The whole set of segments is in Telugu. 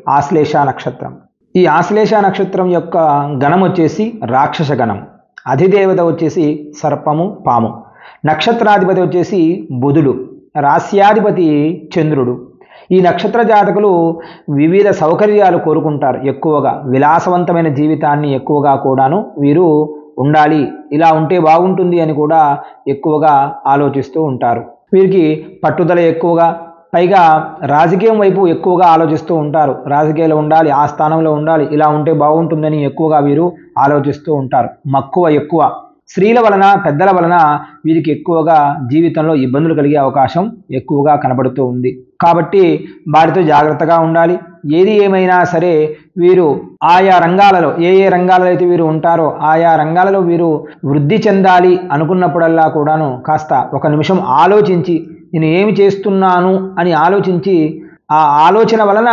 ఆశ్లేష నక్షత్రం. ఈ ఆశ్లేష నక్షత్రం యొక్క గణం వచ్చేసి రాక్షస గణం. అధిదేవత వచ్చేసి సర్పము, పాము. నక్షత్రాధిపతి వచ్చేసి బుధుడు. రాస్యాధిపతి చంద్రుడు. ఈ నక్షత్ర జాతకులు వివిధ సౌకర్యాలు కోరుకుంటారు. ఎక్కువగా విలాసవంతమైన జీవితాన్ని ఎక్కువగా కూడాను వీరు ఉండాలి, ఇలా ఉంటే బాగుంటుంది అని కూడా ఎక్కువగా ఆలోచిస్తూ ఉంటారు. వీరికి పట్టుదల ఎక్కువగా, పైగా రాజకీయం వైపు ఎక్కువగా ఆలోచిస్తూ ఉంటారు. రాజకీయాలు ఉండాలి, ఆ స్థానంలో ఉండాలి, ఇలా ఉంటే బాగుంటుందని ఎక్కువగా వీరు ఆలోచిస్తూ ఉంటారు. మక్కువ ఎక్కువ. స్త్రీల వలన, పెద్దల వలన వీరికి ఎక్కువగా జీవితంలో ఇబ్బందులు కలిగే అవకాశం ఎక్కువగా కనబడుతూ ఉంది. కాబట్టి వారితో జాగ్రత్తగా ఉండాలి. ఏది ఏమైనా సరే వీరు ఆయా రంగాలలో, ఏ రంగాలలో అయితే వీరు ఉంటారో ఆయా రంగాలలో వీరు వృద్ధి చెందాలి అనుకున్నప్పుడల్లా కూడాను కాస్త ఒక నిమిషం ఆలోచించి, నేను ఏమి చేస్తున్నాను అని ఆలోచించి, ఆ ఆలోచన వలన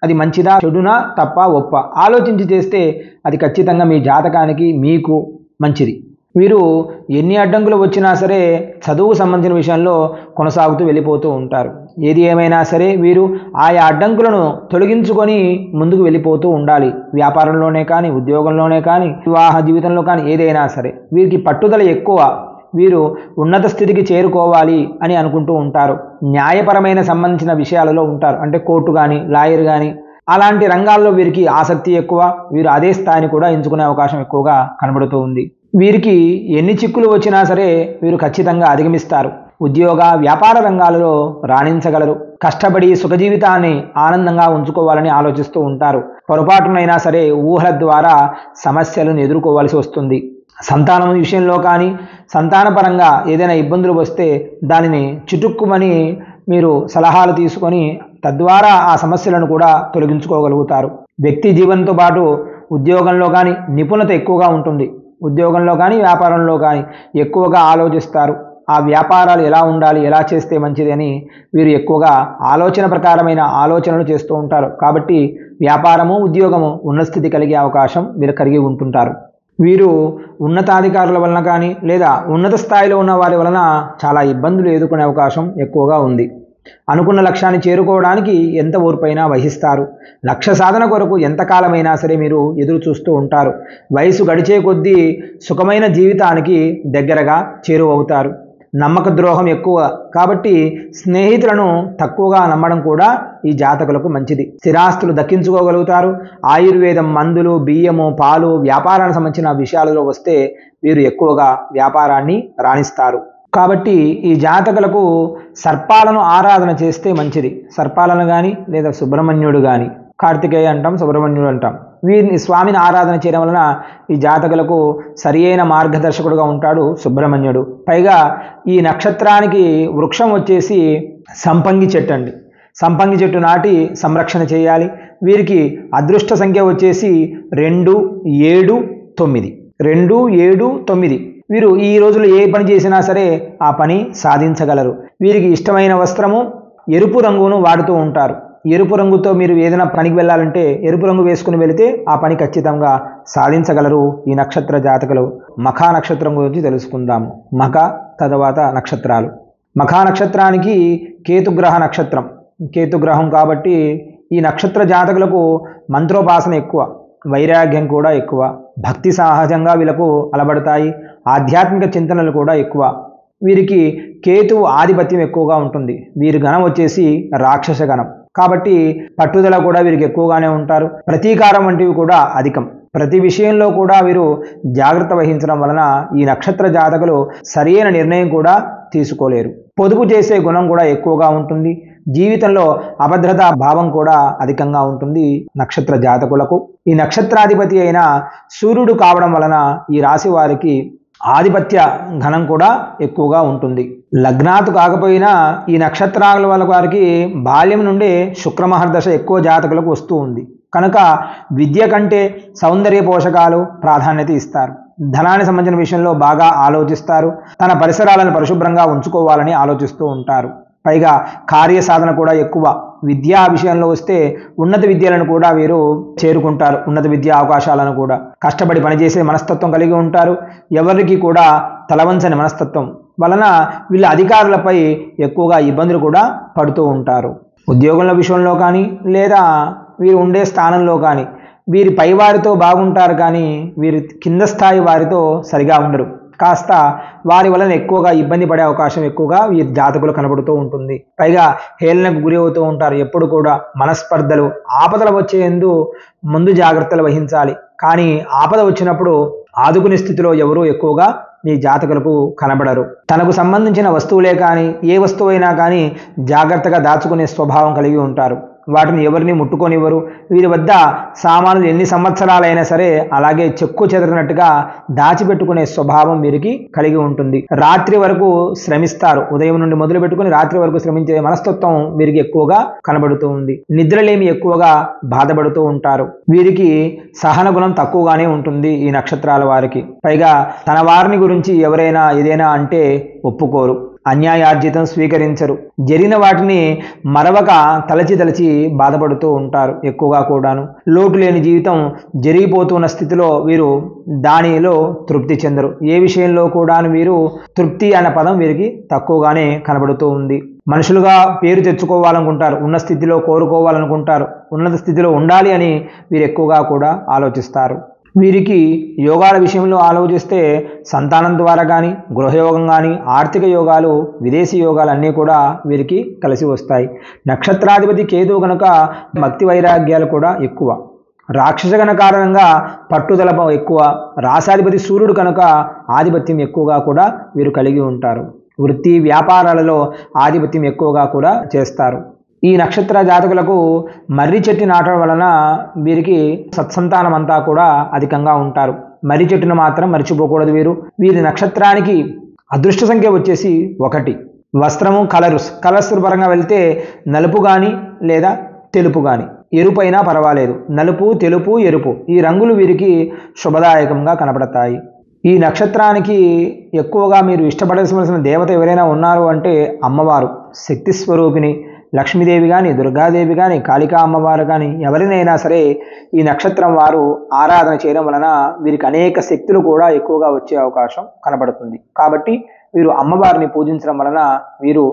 అది మంచిదా చెడునా తప్ప ఒప్ప ఆలోచించి చేస్తే అది ఖచ్చితంగా మీ జాతకానికి మీకు మంచిది. వీరు ఎన్ని అడ్డంకులు వచ్చినా సరే చదువు సంబంధించిన విషయంలో కొనసాగుతూ వెళ్ళిపోతూ ఉంటారు. ఏది ఏమైనా సరే వీరు ఆయా అడ్డంకులను తొలగించుకొని ముందుకు వెళ్ళిపోతూ ఉండాలి. వ్యాపారంలోనే కానీ, ఉద్యోగంలోనే కానీ, వివాహ జీవితంలో కానీ ఏదైనా సరే వీరికి పట్టుదల ఎక్కువ. వీరు ఉన్నత స్థితికి చేరుకోవాలి అని అనుకుంటూ ఉంటారు. న్యాయపరమైన సంబంధించిన విషయాలలో ఉంటారు. అంటే కోర్టు కానీ, లాయర్ కానీ అలాంటి రంగాల్లో వీరికి ఆసక్తి ఎక్కువ. వీరు అదే స్థాయిని కూడా ఎంచుకునే అవకాశం ఎక్కువగా కనబడుతూ ఉంది. వీరికి ఎన్ని చిక్కులు వచ్చినా సరే వీరు ఖచ్చితంగా అధిగమిస్తారు. ఉద్యోగ వ్యాపార రంగాలలో రాణించగలరు. కష్టపడి సుఖజీవితాన్ని ఆనందంగా ఉంచుకోవాలని ఆలోచిస్తూ ఉంటారు. పొరపాటునైనా సరే ఊహల ద్వారా సమస్యలను ఎదుర్కోవాల్సి వస్తుంది. సంతానం విషయంలో కానీ, సంతానపరంగా ఏదైనా ఇబ్బందులు వస్తే దానిని చిటుక్కుమని మీరు సలహాలు తీసుకొని తద్వారా ఆ సమస్యలను కూడా తొలగించుకోగలుగుతారు. వ్యక్తి జీవనంతో పాటు ఉద్యోగంలో కానీ నిపుణత ఎక్కువగా ఉంటుంది. ఉద్యోగంలో కానీ, వ్యాపారంలో కానీ ఎక్కువగా ఆలోచిస్తారు. ఆ వ్యాపారాలు ఎలా ఉండాలి, ఎలా చేస్తే మంచిది అని వీరు ఎక్కువగా ఆలోచన ప్రకారమైన ఆలోచనలు చేస్తూ ఉంటారు. కాబట్టి వ్యాపారము, ఉద్యోగము ఉన్నత స్థితి కలిగే అవకాశం వీరు కలిగి ఉంటుంటారు. వీరు ఉన్నతాధికారుల వలన కానీ, లేదా ఉన్నత స్థాయిలో ఉన్న వారి వలన చాలా ఇబ్బందులు ఎదుర్కొనే అవకాశం ఎక్కువగా ఉంది. అనుకున్న లక్ష్యాన్ని చేరుకోవడానికి ఎంత ఓర్పైనా వహిస్తారు. లక్ష్య సాధన కొరకు ఎంతకాలమైనా సరే మీరు ఎదురు చూస్తూ ఉంటారు. వయసు గడిచే కొద్దీ సుఖమైన జీవితానికి దగ్గరగా చేరువవుతారు. నమ్మక ద్రోహం ఎక్కువ కాబట్టి స్నేహితులను తక్కువగా నమ్మడం కూడా ఈ జాతకులకు మంచిది. స్థిరాస్తులు దక్కించుకోగలుగుతారు. ఆయుర్వేదం, మందులు, బియ్యము, పాలు, వ్యాపారానికి సంబంధించిన విషయాలలో వస్తే వీరు ఎక్కువగా వ్యాపారాన్ని రాణిస్తారు. కాబట్టి ఈ జాతకులకు సర్పాలను ఆరాధన చేస్తే మంచిది. సర్పాలను కానీ, లేదా సుబ్రహ్మణ్యుడు కానీ, కార్తికేయ అంటాం, సుబ్రహ్మణ్యుడు అంటాం, వీరిని స్వామిని ఆరాధన చేయడం వలన ఈ జాతకులకు సరి అయిన మార్గదర్శకుడుగా ఉంటాడు సుబ్రహ్మణ్యుడు. పైగా ఈ నక్షత్రానికి వృక్షం వచ్చేసి సంపంగి చెట్టు అండి. సంపంగి చెట్టు నాటి సంరక్షణ చేయాలి. వీరికి అదృష్ట సంఖ్య వచ్చేసి 2, 7, 9. 2, 7, 9. వీరు ఈ రోజులు ఏ పని చేసినా సరే ఆ పని సాధించగలరు. వీరికి ఇష్టమైన వస్త్రము ఎరుపు రంగును వాడుతూ ఉంటారు. ఎరుపు రంగుతో మీరు ఏదైనా పనికి వెళ్ళాలంటే ఎరుపు రంగు వేసుకుని వెళితే ఆ పని ఖచ్చితంగా సాధించగలరు ఈ నక్షత్ర జాతకులు. మఖా నక్షత్రం గురించి తెలుసుకుందాము. మఖ తర్వాత నక్షత్రాలు. మఖా నక్షత్రానికి కేతుగ్రహ నక్షత్రం. కేతుగ్రహం కాబట్టి ఈ నక్షత్ర జాతకులకు మంత్రోపాసన ఎక్కువ, వైరాగ్యం కూడా ఎక్కువ, భక్తి సహజంగా వీళ్ళకు అలబడతాయి. ఆధ్యాత్మిక చింతనలు కూడా ఎక్కువ. వీరికి కేతువు ఆధిపత్యం ఎక్కువగా ఉంటుంది. వీరి గణం వచ్చేసి రాక్షస గణం కాబట్టి పట్టుదల కూడా వీరికి ఎక్కువగానే ఉంటారు. ప్రతీకారం వంటివి కూడా అధికం. ప్రతి విషయంలో కూడా వీరు జాగ్రత్త వహించడం వలన ఈ నక్షత్ర జాతకులు సరైన నిర్ణయం కూడా తీసుకోలేరు. పొదుపు చేసే గుణం కూడా ఎక్కువగా ఉంటుంది. జీవితంలో అభద్రతా భావం కూడా అధికంగా ఉంటుంది నక్షత్ర జాతకులకు. ఈ నక్షత్రాధిపతి అయిన సూర్యుడు కావడం వలన ఈ రాశి వారికి ఆధిపత్య ఘనం కూడా ఎక్కువగా ఉంటుంది. లగ్నాతు కాకపోయినా ఈ నక్షత్రాల వాళ్ళ వారికి బాల్యం నుండే శుక్రమహర్దశ ఎక్కువ జాతకులకు వస్తూ ఉంది కనుక విద్య కంటే సౌందర్య పోషకాలు ప్రాధాన్యత ఇస్తారు. ధనానికి సంబంధించిన విషయంలో బాగా ఆలోచిస్తారు. తన పరిసరాలను పరిశుభ్రంగా ఉంచుకోవాలని ఆలోచిస్తూ ఉంటారు. పైగా కార్యసాధన కూడా ఎక్కువ. విద్యా విషయంలో వస్తే ఉన్నత విద్యలను కూడా వీరు చేరుకుంటారు. ఉన్నత విద్యా అవకాశాలను కూడా కష్టపడి పనిచేసే మనస్తత్వం కలిగి ఉంటారు. ఎవరికి కూడా తలవంచని మనస్తత్వం వలన వీళ్ళ అధికారులపై ఎక్కువగా ఇబ్బందులు కూడా పడుతూ ఉంటారు. ఉద్యోగుల విషయంలో కానీ లేదా వీరు ఉండే స్థానంలో కానీ వీరి పైవారితో బాగుంటారు కానీ వీరి కింద స్థాయి వారితో సరిగా ఉండరు. కాస్త వారి వలన ఎక్కువగా ఇబ్బంది పడే అవకాశం ఎక్కువగా ఈ జాతకులు కనబడుతూ ఉంటుంది. పైగా హేళనకు గురి అవుతూ ఉంటారు. ఎప్పుడు కూడా మనస్పర్ధలు, ఆపదలు వచ్చేందు ముందు జాగ్రత్తలు వహించాలి. కానీ ఆపద వచ్చినప్పుడు ఆదుకునే స్థితిలో ఎవరూ ఎక్కువగా మీ జాతకులకు కనబడరు. తనకు సంబంధించిన వస్తువులే కానీ ఏ వస్తువైనా కానీ జాగ్రత్తగా దాచుకునే స్వభావం కలిగి ఉంటారు. వాటిని ఎవరిని ముట్టుకొనివ్వరు. వీరి వద్ద సామానులు ఎన్ని సంవత్సరాలైనా సరే అలాగే చెక్కు చెదరినట్టుగా దాచిపెట్టుకునే స్వభావం వీరికి కలిగి ఉంటుంది. రాత్రి వరకు శ్రమిస్తారు. ఉదయం నుండి మొదలు పెట్టుకుని రాత్రి వరకు శ్రమించే మనస్తత్వం వీరికి ఎక్కువగా కనబడుతూ ఉంది. నిద్రలేమి ఎక్కువగా బాధపడుతూ ఉంటారు. వీరికి సహన గుణం తక్కువగానే ఉంటుంది ఈ నక్షత్రాల వారికి. పైగా తన వారిని గురించి ఎవరైనా ఏదైనా అంటే ఒప్పుకోరు. అన్యాయార్జితం స్వీకరించరు. జరిగిన వాటిని మరవక తలచి బాధపడుతూ ఉంటారు. ఎక్కువగా కూడాను లోటు లేని జీవితం జరిగిపోతున్న స్థితిలో వీరు దానిలో తృప్తి చెందరు. ఏ విషయంలో కూడాను వీరు తృప్తి అనే పదం వీరికి తక్కువగానే కనబడుతూ ఉంది. మనుషులుగా పేరు తెచ్చుకోవాలనుకుంటారు. ఉన్న స్థితిలో కోరుకోవాలనుకుంటారు. ఉన్నత స్థితిలో ఉండాలి అని వీరు ఎక్కువగా కూడా ఆలోచిస్తారు. వీరికి యోగాల విషయంలో ఆలోచిస్తే సంతానం ద్వారా కానీ, గృహయోగం కానీ, ఆర్థిక యోగాలు, విదేశీ యోగాలు అన్నీ కూడా వీరికి కలిసి వస్తాయి. నక్షత్రాధిపతి కేతువు కనుక భక్తి వైరాగ్యాలు కూడా ఎక్కువ. రాక్షసగణ కారణంగా పట్టుదల ఎక్కువ. రాశాధిపతి సూర్యుడు కనుక ఆధిపత్యం ఎక్కువగా కూడా వీరు కలిగి ఉంటారు. వృత్తి వ్యాపారాలలో ఆధిపత్యం ఎక్కువగా కూడా చేస్తారు. ఈ నక్షత్ర జాతకులకు మర్రి చెట్టు నాటడం వలన వీరికి సత్సంతానం అంతా కూడా అధికంగా ఉంటారు. మర్రి చెట్టును మాత్రం మర్చిపోకూడదు. వీరి నక్షత్రానికి అదృష్ట సంఖ్య వచ్చేసి 1. వస్త్రము కలర్స్ పరంగా వెళ్తే నలుపు కానీ లేదా తెలుపు కానీ, ఎరుపైనా పర్వాలేదు. నలుపు, తెలుపు, ఎరుపు ఈ రంగులు వీరికి శుభదాయకంగా కనబడతాయి. ఈ నక్షత్రానికి ఎక్కువగా మీరు ఇష్టపడాల్సిన దేవత ఎవరైనా ఉన్నారు అంటే అమ్మవారు, శక్తి స్వరూపిణి, లక్ష్మీదేవి కానీ, దుర్గాదేవి కానీ, కాళికా అమ్మవారు కానీ ఎవరినైనా సరే ఈ నక్షత్రం వారు ఆరాధన చేయడం వలన వీరికి అనేక శక్తులు కూడా ఎక్కువగా వచ్చే అవకాశం కనబడుతుంది. కాబట్టి వీరు అమ్మవారిని పూజించడం వలన వీరు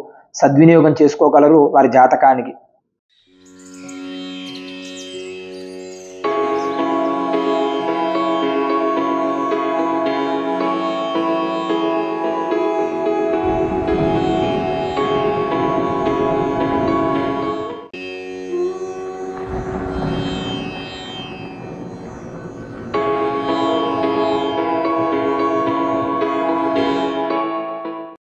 సద్వినియోగం చేసుకోగలరు వారి జాతకానికి.